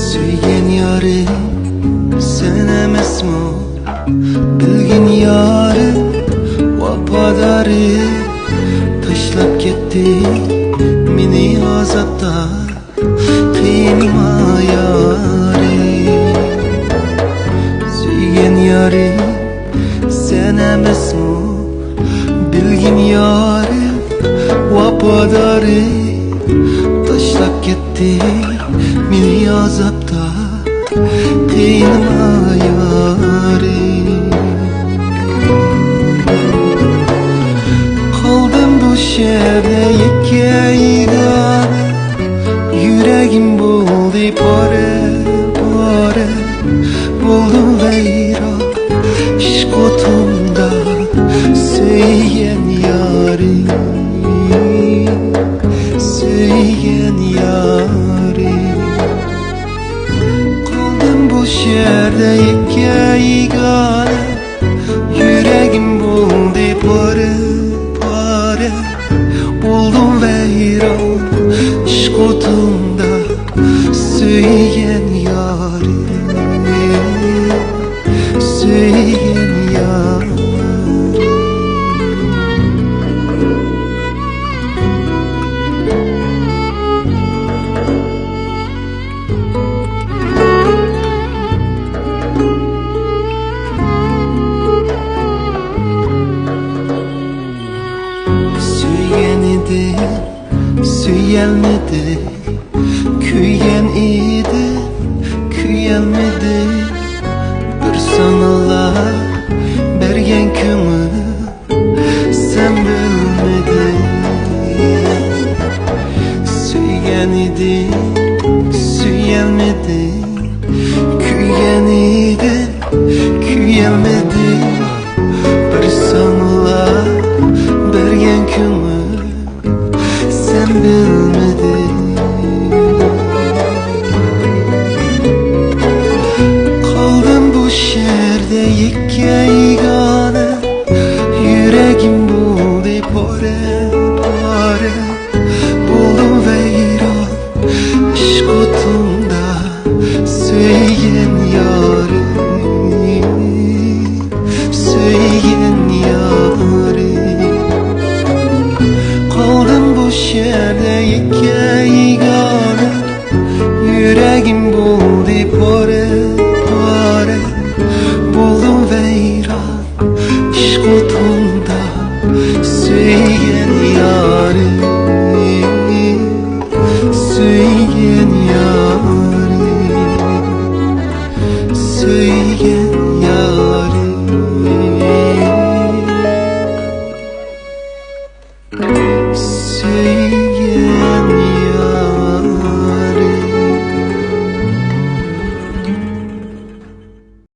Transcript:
Suygan yorim sen emasmi, bilgin yorim vafodori. Tashlab ketdi meni azobda qiynama yorim. Suygan yorim sen emasmi, bilgin yorim vafodori. Tashlab ketdi meni azobda qiynama yorim. Qoldim bu yerda yegana, yuragim bo'ldi pora pora. Bo'ldim vayron ishq o'timda suygan yorim, suygan yorim. Qoldim bu yerda yegana, yuragim bo'ldi pora pora. Bo'ldim vayron ishq o'timda suygan yorim, suygan yorim. Suygan edi, suyalmadi, kuygan edi, kuyalmadi. Bir sanallar bergan ko'ngil sen bilmedin. Suygan edi, suyalmadi, kuygan edi, kuyalmadi. Bir sanallar bergan ko'ngil sen bilmedin. Qoldim bu yerda yegana, yuragim bo'ldi pora